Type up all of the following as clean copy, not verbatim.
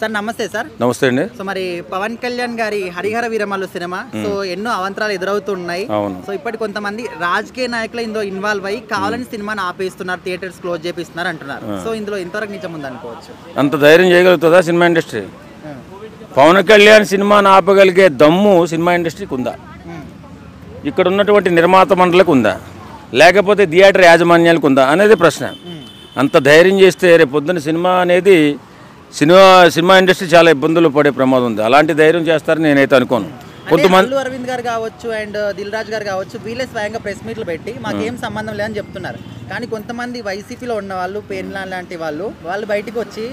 Sir నమస్తే sir. నమస్తే అండి. సో మరి పవన్ కళ్యాణ్ గారి హరిహర వీరమల్లు సినిమా సో ఎన్నో అవంతరాలు ఎదురవుతున్నాయి. సో ఇప్పటి కొంతమంది రాజకీయ నాయకులు ఇందులో ఇన్వాల్వ్ అయ్యి కావాలని సినిమాని ఆపేస్తున్నారు, థియేటర్స్ క్లోజ్ చేపిస్తున్నారు అంటున్నారు. సో ఇందులో ఇంతవరకు నిజం ఉంది అనుకోవచ్చు. అంత ధైర్యం చేయగలుగుతుందా సినిమా ఇండస్ట్రీ? పవన్ కళ్యాణ్ సినిమాని ఆపగలిగే దమ్ము సినిమా ఇండస్ట్రీకి ఉందా? ఇక్కడ ఉన్నటువంటి నిర్మాత మండలికి ఉందా, లేకపోతే థియేటర్ యాజమాన్యాలకు ఉందా అనేది ప్రశ్న. అంత ధైర్యం చేస్తే రేపు పొద్దున్న సినిమా అనేది సినిమా ఇండస్ట్రీ చాలా ఇబ్బందులు పడే ప్రమాదం ఉంది. అలాంటి ధైర్యం చేస్తారని నేనైతే అనుకోను. కొంతమంది అరవింద్ గారు కావచ్చు అండ్ దిల్ రాజు గారు కావచ్చు, వీళ్ళే స్వయంగా ప్రెస్ మీట్లు పెట్టి మాకేం సంబంధం లేదని చెప్తున్నారు. కానీ కొంతమంది వైసీపీలో ఉన్న వాళ్ళు, పేర్లా లాంటి వాళ్ళు బయటకు వచ్చి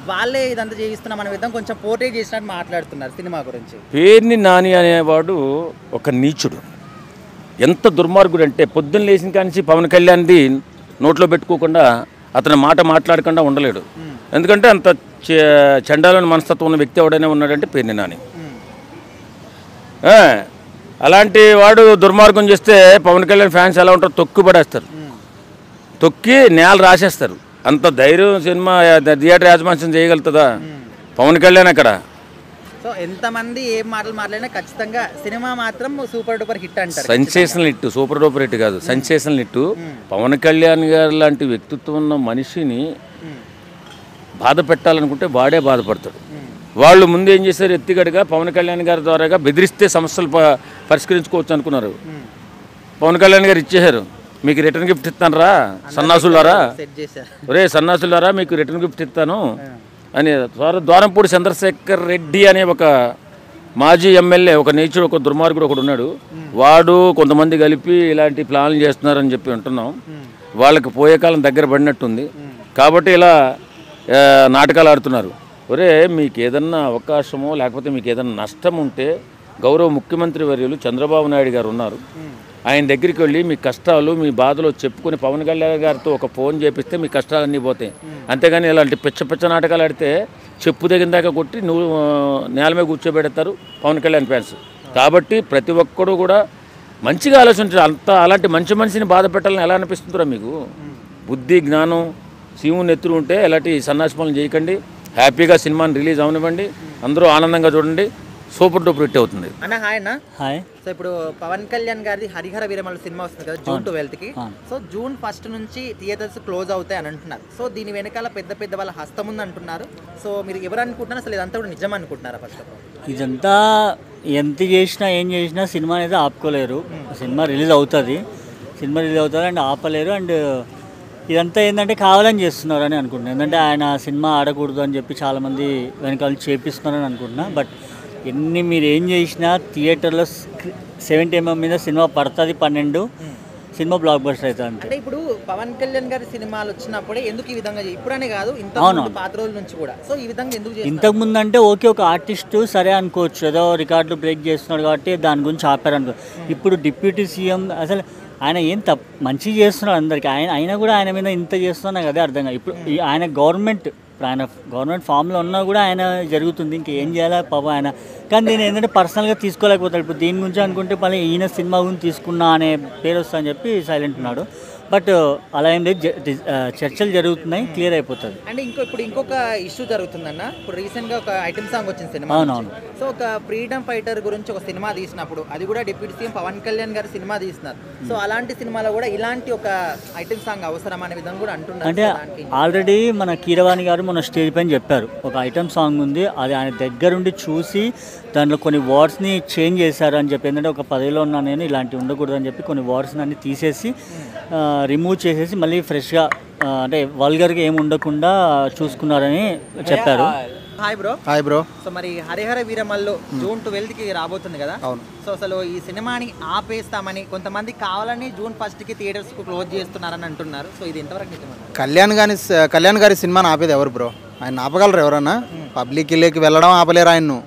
వాళ్ళే ఇదంతా చేయిస్తున్నాం అనే విధంగా కొంచెం పోర్ట్రేట్ చేసినట్టు మాట్లాడుతున్నారు సినిమా గురించి. పేర్ని నాని అనేవాడు ఒక నీచుడు, ఎంత దుర్మార్గుడు అంటే పొద్దున్న లేచిన కానించి పవన్ కళ్యాణ్ది నోట్లో పెట్టుకోకుండా అతని మాట మాట్లాడకుండా ఉండలేడు. ఎందుకంటే అంత చండాలని మనస్తత్వం ఉన్న వ్యక్తి ఎవడైనా ఉన్నాడంటే పేర్ని నాని. అలాంటి వాడు దుర్మార్గం చేస్తే పవన్ కళ్యాణ్ ఫ్యాన్స్ ఎలా ఉంటారు? తొక్కి పడేస్తారు, తొక్కి నేల రాసేస్తారు. అంత ధైర్యం సినిమా థియేటర్ యాజమాన్యం చేయగలుగుతుందా పవన్ కళ్యాణ్? అక్కడ సో ఎంతమంది ఏం మాటలు మాట్లాడినా ఖచ్చితంగా సినిమా మాత్రం సూపర్ డూపర్ హిట్ అంటారు. Sensational hit, super duper hit కాదు, సెన్సేషనల్ హిట్. పవన్ కళ్యాణ్ గారు లాంటి వ్యక్తిత్వం ఉన్న మనిషిని బాధ పెట్టాలనుకుంటే వాడే బాధపడతాడు. వాళ్ళు ముందు ఏం చేశారు? ఎత్తిగడిగా పవన్ కళ్యాణ్ గారి ద్వారాగా బెదిరిస్తే సమస్యలు పరిష్కరించుకోవచ్చు అనుకున్నారు. పవన్ కళ్యాణ్ గారు ఇచ్చేశారు, మీకు రిటర్న్ గిఫ్ట్ ఇస్తాను రా సన్నాసులారా, ఒరే సన్నాసులారా మీకు రిటర్న్ గిఫ్ట్ ఇస్తాను అని. ద్వారంపూడి చంద్రశేఖర్ రెడ్డి అనే ఒక మాజీ ఎమ్మెల్యే, ఒక నీచుడు, ఒక దుర్మార్గుడు ఒకడు ఉన్నాడు. వాడు కొంతమంది కలిపి ఇలాంటి ప్లాన్లు చేస్తున్నారని చెప్పి ఉంటున్నాం. వాళ్ళకి పోయే కాలం దగ్గర పడినట్టుంది కాబట్టి ఇలా నాటకాలు ఆడుతున్నారు. ఒరే మీకు ఏదన్నా అవకాశమో లేకపోతే మీకు ఏదన్నా నష్టం ఉంటే గౌరవ ముఖ్యమంత్రి వర్యులు చంద్రబాబు నాయుడు గారు ఉన్నారు, ఆయన దగ్గరికి వెళ్ళి మీ కష్టాలు మీ బాధలు చెప్పుకుని పవన్ కళ్యాణ్ గారితో ఒక ఫోన్ చేపిస్తే మీ కష్టాలన్నీ పోతాయి. అంతేగాని ఇలాంటి పిచ్చ నాటకాలు ఆడితే చెప్పు దగ్గర దాకా కొట్టి నువ్వు నేల మీద కూర్చోబెడతారు పవన్ కళ్యాణ్ ఫ్యాన్స్. కాబట్టి ప్రతి ఒక్కడు కూడా మంచిగా ఆలోచించారు. అలాంటి మంచి మనిషిని బాధ పెట్టాలని ఎలా అనిపిస్తుందిరా మీకు? బుద్ధి జ్ఞానం శివుని ఎత్తులు ఉంటే ఎలాంటి సన్నాసి పనులు చేయకండి. హ్యాపీగా సినిమాని రిలీజ్ అవనివ్వండి, అందరూ ఆనందంగా చూడండి. సూపర్ డూపర్ హిట్ అవుతుంది. హాయ్. సో ఇప్పుడు పవన్ కళ్యాణ్ గారిది హరిహర వీరమల్లు సినిమా వస్తుంది కదా June 12కి. సో June 1 నుంచి థియేటర్స్ క్లోజ్ అవుతాయి అని అంటున్నారు. సో దీని వెనకాల పెద్ద వాళ్ళ హస్తం ఉంది అంటున్నారు. సో మీరు ఎవరు అనుకుంటున్నారు? అసలు ఇదంతా కూడా నిజం అనుకుంటున్నారా? ఫస్ట్ ఆఫ్ ఆల్ ఇదంతా ఎంత చేసినా ఏం చేసినా సినిమా అనేది ఆపుకోలేరు. సినిమా రిలీజ్ అవుతుంది అండ్ ఆపలేరు. అండ్ ఇదంతా ఏంటంటే కావాలని చేస్తున్నారు అని అనుకుంటున్నాను. ఎందుకంటే ఆయన సినిమా ఆడకూడదు అని చెప్పి చాలామంది వెనకాల చేపిస్తున్నారని అనుకుంటున్నా. బట్ ఎన్ని మీరు ఏం చేసినా థియేటర్లో 70mm మీద సినిమా పడుతుంది, 12 సినిమా బ్లాక్ బస్టర్ అవుతుంది. అంటే ఇప్పుడు పవన్ కళ్యాణ్ గారి సినిమాలు వచ్చినప్పుడే ఎందుకు ఈ విధంగా ఇప్పుడనే కాదు ఇంత పాత రోజుల నుంచి కూడా సో ఈ విధంగా ఎందుకు ఇంతకుముందు అంటే ఓకే ఒక ఆర్టిస్టు సరే అనుకోవచ్చు, ఏదో రికార్డులు బ్రేక్ చేస్తున్నాడు కాబట్టి దాని గురించి ఆపారు అనుకో. ఇప్పుడు డిప్యూటీ సీఎం అసలు ఆయన ఏం మంచి చేస్తున్నాడు అందరికీ. అయినా కూడా ఆయన మీద ఇంత చేస్తున్నా కదా అర్థం కాదు. ఇప్పుడు ఆయన గవర్నమెంట్ ఫామ్లో ఉన్నా కూడా ఆయన జరుగుతుంది, ఇంకేం చేయాలా పాపం ఆయన. కానీ నేను ఏంటంటే పర్సనల్గా తీసుకోలేకపోతాడు. ఇప్పుడు దీని గురించి అనుకుంటే మళ్ళీ ఈయన సినిమా గురించి తీసుకున్నా అనే పేరు వస్తా అని చెప్పి సైలెంట్ ఉన్నాడు. బట్ అలా ఏం లేదు, చర్చలు జరుగుతున్నాయి, క్లియర్ అయిపోతుంది. అంటే ఇంకొక ఇష్యూ జరుగుతుందన్న. ఇప్పుడు రీసెంట్గా ఒక ఐటమ్ సాంగ్ వచ్చింది సినిమా. అవునవును. సో ఒక ఫ్రీడమ్ ఫైటర్ గురించి ఒక సినిమా తీసినప్పుడు అది కూడా డిప్యూటీ సీఎం పవన్ కళ్యాణ్ గారి సినిమా తీస్తున్నారు. సో అలాంటి సినిమాలో కూడా ఇలాంటి ఒక ఐటమ్ సాంగ్ అవసరం అనే విధంగా కూడా అంటున్నారు. అంటే ఆల్రెడీ మన కీరవాణి గారు మన స్టేజ్ పైన చెప్పారు ఒక ఐటమ్ సాంగ్ ఉంది, అది ఆయన దగ్గరుండి చూసి దాంట్లో కొన్ని వర్డ్స్ని చేంజ్ చేశారు అని చెప్పి. ఏంటంటే ఒక పదవిలో ఉన్నా నేను ఇలాంటివి ఉండకూడదు అని చెప్పి కొన్ని వర్డ్స్ని అన్ని తీసేసి రిమూవ్ చేసేసి మళ్ళీ ఫ్రెష్గా అంటే వల్గర్గా ఏమి ఉండకుండా చూసుకున్నారని చెప్పారు. Hi bro. సో మరి హరిహర వీరమల్లు June 12కి రాబోతుంది కదా. అవును. సో అసలు ఈ సినిమాని ఆపేస్తామని కొంతమంది కావాలని June 1కి థియేటర్స్ క్లోజ్ చేస్తున్నారని అంటున్నారు. సో ఇది ఎంతవరకు నిజమా? కళ్యాణ్ గారి సినిమాని ఆపేది ఎవరు బ్రో? ఆయన ఆపగలరు ఎవరన్నా? పబ్లిక్ ఇల్లేకి వెళ్ళడం ఆపలేరు ఆయన్ను,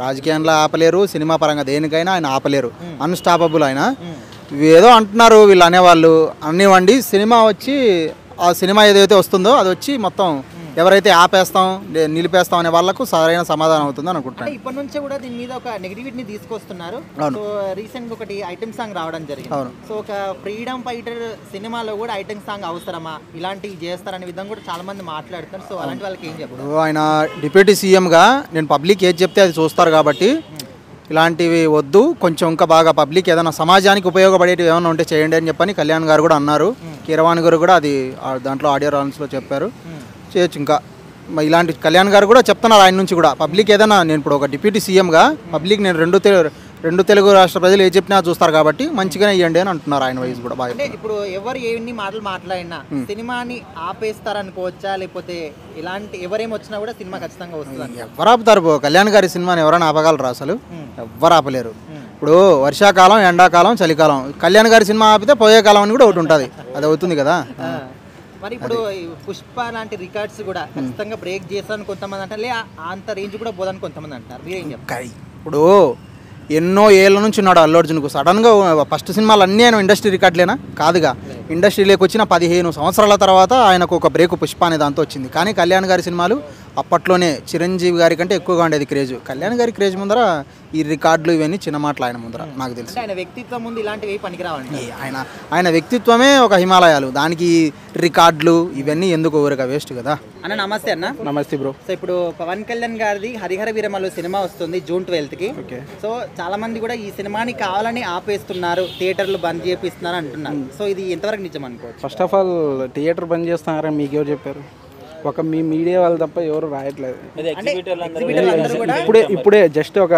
రాజకీయంలో ఆపలేరు, సినిమా పరంగా దేనికైనా ఆయన ఆపలేరు. అన్స్టాపబుల్ ఆయన. ఏదో అంటున్నారు వీళ్ళు అనేవాళ్ళు, అనివ్వండి. సినిమా వచ్చి ఆ సినిమా ఏదైతే వస్తుందో అది వచ్చి మొత్తం ఎవరైతే ఆపేస్తాం నిలిపేస్తాం అనే వాళ్ళకు సరైన సమాధానం అవుతుంది అనుకుంటున్నాను. ఇప్పటి నుంచే కూడా దీని మీద ఒక నెగిటివిటీని తీసుకొస్తున్నారు. సో రీసెంట్ గా ఒకటి ఐటమ్ సాంగ్ రావడం జరిగింది. సో ఒక ఫ్రీడమ్ ఫైటర్ సినిమాలో కూడా ఐటమ్ సాంగ్ అవసరమా, ఇలాంటివి చేస్తారనే విధంగా కూడా చాలా మంది మాట్లాడుతారు. సో అలాంటి వాళ్ళకి ఏం చెప్తారు? ఆయన డిప్యూటీ సీఎంగా నేను పబ్లిక్ ఏది చెప్తే అది చూస్తారు కాబట్టి ఇలాంటివి వద్దు, కొంచెం ఇంకా బాగా పబ్లిక్ ఏదైనా సమాజానికి ఉపయోగపడేటివి ఏమైనా ఉంటే చేయండి అని చెప్పని కళ్యాణ్ గారు కూడా అన్నారు. కీరవాణి గారు కూడా అది దాంట్లో ఆడియో రాన్స్లో చెప్పారు, చేయొచ్చు. ఇంకా ఇలాంటి కళ్యాణ్ గారు కూడా చెప్తున్నారు ఆయన నుంచి కూడా పబ్లిక్ ఏదైనా, నేను ఇప్పుడు ఒక డిప్యూటీ సీఎంగా పబ్లిక్ నేను రెండు తెలుగు రాష్ట్ర ప్రజలు ఏ చెప్పినా చూస్తారు కాబట్టి మంచిగానే ఇవ్వండి అని అంటున్నారు ఆయన వయసు కూడా బాగా. అంటే ఇప్పుడు ఎవరు ఎన్ని మాటలు మాట్లాడినా సినిమాని ఆపేస్తారనుకోవచ్చా, లేకపోతే ఇలాంటి ఎవరేమి వచ్చినా కూడా సినిమా ఖచ్చితంగా వస్తుంది? ఎవరు ఆపుతారు? కళ్యాణ్ గారి సినిమాని ఎవరైనా ఆపగలరా? అసలు ఎవరు ఆపలేరు. ఇప్పుడు వర్షాకాలం, ఎండాకాలం, చలికాలం, కళ్యాణ్ గారి సినిమా ఆపితే పోయే కాలం అని కూడా ఒకటి ఉంటుంది, అది అవుతుంది కదా. మరి ఇప్పుడు పుష్ప లాంటి రికార్డ్స్ కూడా ఖచ్చితంగా బ్రేక్ చేస్తారని కొంతమంది అంటారు, లే అంత రేంజ్ కూడా పోదని కొంతమంది అంటారు. మీరేం చెప్తారు? ఇప్పుడు ఎన్నో ఏళ్ళ నుంచి ఉన్నాడు అల్లు అర్జున్కు. సడన్గా ఫస్ట్ సినిమాలు అన్నీ ఆయన ఇండస్ట్రీ రికార్డులేనా? కాదుగా. ఇండస్ట్రీలోకి వచ్చిన 15 సంవత్సరాల తర్వాత ఆయనకు ఒక బ్రేక్ పుష్ప అనే దాంతో వచ్చింది. కానీ కళ్యాణ్ గారి సినిమాలు అప్పట్లోనే చిరంజీవి గారి కంటే ఎక్కువగా ఉండేది క్రేజ్. కళ్యాణ్ గారి క్రేజ్ ముందర ఈ రికార్డులు ఇవన్నీ చిన్న మాటలు ఆయన ముందర, నాకు తెలుసు. ఆయన వ్యక్తిత్వం ముందు ఇలాంటివి పనికిరావండి. ఆయన వ్యక్తిత్వమే ఒక హిమాలయాలు, దానికి రికార్డులు ఇవన్నీ ఎందుకు ఊరగా వేస్ట్ కదా. అన్న నమస్తే. అన్న నమస్తే బ్రో. సో ఇప్పుడు పవన్ కళ్యాణ్ గారిది హరిహర వీరమల్లు సినిమా వస్తుంది June 12కి. సో చాలా మంది కూడా ఈ సినిమాని కావాలని ఆపేస్తున్నారు, థియేటర్లు బంద్ చేపిస్తున్నారు అంటున్నారు. సో ఇది ఎంతవరకు నిజం అనుకోవచ్చు? ఫస్ట్ ఆఫ్ ఆల్ థియేటర్ బంద్ చేస్తున్నారని మీకు ఎవరు చెప్పారు? ఒక మీ మీడియా వాళ్ళు తప్ప ఎవరు రాయట్లేదు. ఇప్పుడే జస్ట్ ఒక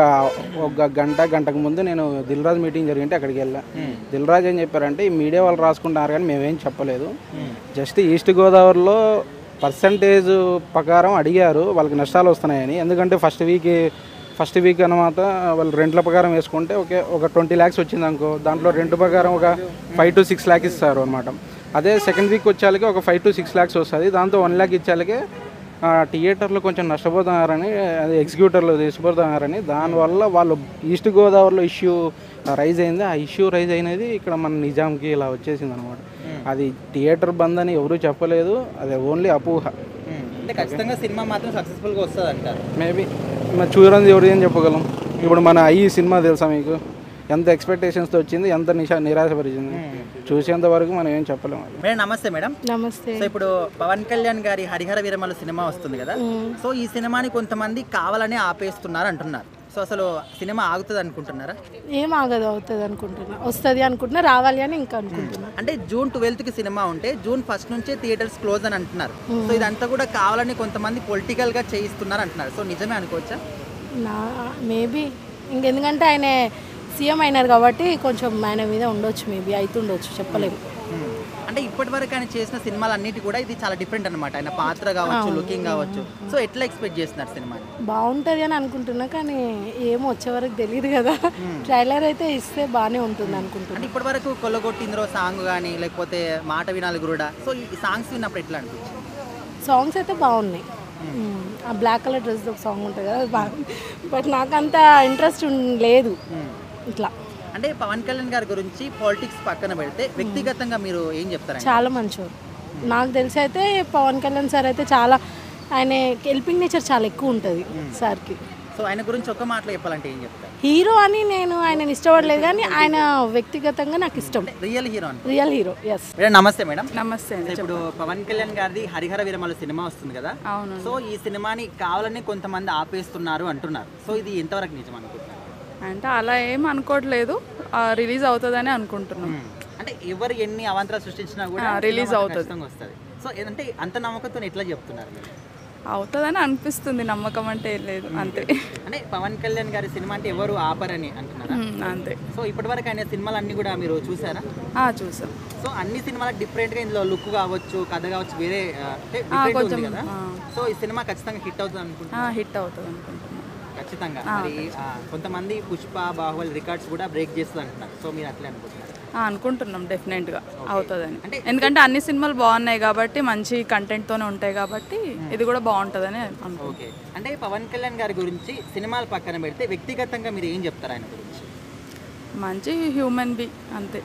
గంటకు ముందు నేను దిల్ రాజు మీటింగ్ జరిగింటే అక్కడికి వెళ్ళా. దిల్ రాజు ఏం చెప్పారంటే ఈ మీడియా వాళ్ళు రాసుకుంటారు కానీ మేమేం చెప్పలేదు. జస్ట్ ఈస్ట్ గోదావరిలో పర్సంటేజ్ ప్రకారం అడిగారు వాళ్ళకి నష్టాలు వస్తున్నాయని. ఎందుకంటే ఫస్ట్ వీక్ అన్నమాట వాళ్ళు రెంట్ల ప్రకారం వేసుకుంటే ఒక 20 lakhs వచ్చింది అనుకో, దాంట్లో రెంట్ ప్రకారం ఒక 5 to 6 lakhs ఇస్తారు అనమాట. అదే సెకండ్ వీక్ వచ్చేళ్ళకి ఒక 5 to 6 lakhs వస్తుంది, దాంతో 1 lakh ఇచ్చేళ్ళకి థియేటర్లు కొంచెం నష్టపోతున్నారని, అది ఎగ్జిక్యూటర్లు తీసుకుపోతున్నారని, దానివల్ల వాళ్ళు ఈస్ట్ గోదావరిలో ఇష్యూ రైజ్ అయింది. ఆ ఇష్యూ రైజ్ అయినది ఇక్కడ మన నిజాంకి ఇలా వచ్చేసింది అనమాట. అది థియేటర్ బంద్ అని ఎవరూ చెప్పలేదు, అది ఓన్లీ అపోహ. అంటే ఖచ్చితంగా సినిమా మాత్రం సక్సెస్ఫుల్గా వస్తుంది అంటారు. మేబీ మరి చూడండి ఎవరు ఏం చెప్పగలం. ఇప్పుడు మన ఈ సినిమా తెలుసా మీకు? ఎంత ఎక్స్పెక్టేషన్స్తో వచ్చింది, ఎంత నిరాశపరిచింది. చూసేంత వరకు మనం ఏం చెప్పలేము. మేడం నమస్తే. మేడం నమస్తే. సో ఇప్పుడు పవన్ కళ్యాణ్ గారి హరిహర వీరమల్లు సినిమా వస్తుంది కదా. సో ఈ సినిమాని కొంతమంది కావాలని ఆపేస్తున్నారు అంటున్నారు. సో అసలు సినిమా ఆగుతుంది అనుకుంటున్నారా? ఏం ఆగదు, అవుతుంది అనుకుంటున్నా, వస్తుంది అనుకుంటున్నా, రావాలి అని ఇంకా అనుకుంటున్నా. అంటే June 12కి సినిమా ఉంటే June 1st నుంచే థియేటర్స్ క్లోజ్ అని అంటున్నారు. సో ఇదంతా కూడా కావాలని కొంతమంది పొలిటికల్గా చేయిస్తున్నారు అంటున్నారు. సో నిజమే అనుకోవచ్చా? మేబీ ఇంకెందుకంటే ఆయన సీఎం అయినారు కాబట్టి కొంచెం ఆయన మీద ఉండొచ్చు, మేబీ అవుతుండొచ్చు, చెప్పలేము. అంటే ఇప్పటి వరకు ఆయన చేసిన సినిమాలు అన్నిటి కూడా ఇది చాలా డిఫరెంట్ అనమాట. ఆయన పాత్ర కావచ్చు, లుకింగ్ కావచ్చు. సో ఎట్లా ఎక్స్పెక్ట్ చేస్తున్నారు సినిమా? బాగుంటుంది అని అనుకుంటున్నా, కానీ ఏమో వచ్చే వరకు తెలియదు కదా. ట్రైలర్ అయితే ఇస్తే బాగానే ఉంటుంది అనుకుంటున్నా. అంటే ఇప్పటి వరకు కొల్లగొట్టింద్రో సాంగ్ కానీ లేకపోతే మాట వినాలి గురుడా, సో ఈ సాంగ్స్ విన్నప్పుడు ఎట్లా అనిపించింది? సాంగ్స్ అయితే బాగున్నాయి. ఆ బ్లాక్ కలర్ డ్రెస్ ఒక సాంగ్ ఉంటుంది కదా, అది బాగుంది. బట్ నాకు అంత ఇంట్రెస్ట్ లేదు ఇట్లా. అంటే పవన్ కళ్యాణ్ గారి గురించి పాలిటిక్స్ పక్కన పెడితే వ్యక్తిగతంగా మీరు ఏం చెప్తారు? చాలా మంచివారు. నాకు తెలిసి అయితే పవన్ కళ్యాణ్ సార్ అయితే చాలా, ఆయన హెల్పింగ్ నేచర్ చాలా ఎక్కువ ఉంటుంది సార్కి. సో ఆయన గురించి ఒక మాటలో చెప్పాలంటే ఏం చెప్తారు? హీరో అని నేను ఆయన ఇష్టపడలేదు, కానీ ఆయన వ్యక్తిగతంగా నాకు ఇష్టం. Real hero? Real hero. Yes. Madam నమస్తే. మేడం నమస్తే అండి. ఇప్పుడు పవన్ కళ్యాణ్ గారిది హరిహర వీరమల్లు సినిమా వస్తుంది కదా. అవును. సో ఈ సినిమాని కావాలని కొంతమంది ఆపేస్తున్నారు అంటున్నారు. సో ఇది ఎంతవరకు నిజం అనుకుంటున్నారు? అంటే అలా ఏం అనుకోవట్లేదు, రిలీజ్ అవుతుందని అనుకుంటున్నాం. అంటే ఎవరు ఎన్ని అవాంతరాలు సృష్టించినా కూడా రిలీజ్ అవుతుంది. సో ఏంటంటే అంత నమ్మకంతో ఎట్లా చెప్తున్నారు మీరు? అవుతుందని అనిపిస్తుంది, నమ్మకం అంటే లేదు అంతే. అంటే పవన్ కళ్యాణ్ గారి సినిమా అంటే ఎవరు ఆపరని అంటున్నారా? అంతే. సో ఇప్పటివరకు ఆయన సినిమాలు అన్ని కూడా మీరు చూసారా? చూసాం. సో అన్ని సినిమాలకు డిఫరెంట్గా ఇందులో లుక్ కావచ్చు, కథ కావచ్చు, వేరే డిఫరెంట్ ఉంది కదా. సో ఈ సినిమా ఖచ్చితంగా హిట్ అవుతుంది అనుకుంటున్నా? హిట్ అవుతుంది అనుకుంటున్నాను ఖచ్చితంగా. మరి కొంతమంది పుష్ప, బాహుబలి రికార్డ్స్ కూడా బ్రేక్ చేస్తుంది అంటున్నారు. సో మీరు అట్లే అనుకుంటున్నారు? అనుకుంటున్నాం డెఫినెట్గా అవుతుందని. ఎందుకంటే అన్ని సినిమాలు బాగున్నాయి కాబట్టి, మంచి కంటెంట్తోనే ఉంటాయి కాబట్టి ఇది కూడా బాగుంటుందని అనుకుంటున్నాం. ఓకే. అంటే పవన్ కళ్యాణ్ గారి గురించి సినిమాలు పక్కన పెడితే వ్యక్తిగతంగా మీరు ఏం చెప్తారు ఆయన గురించి? మంచి హ్యూమన్ బీయింగ్ అంతే.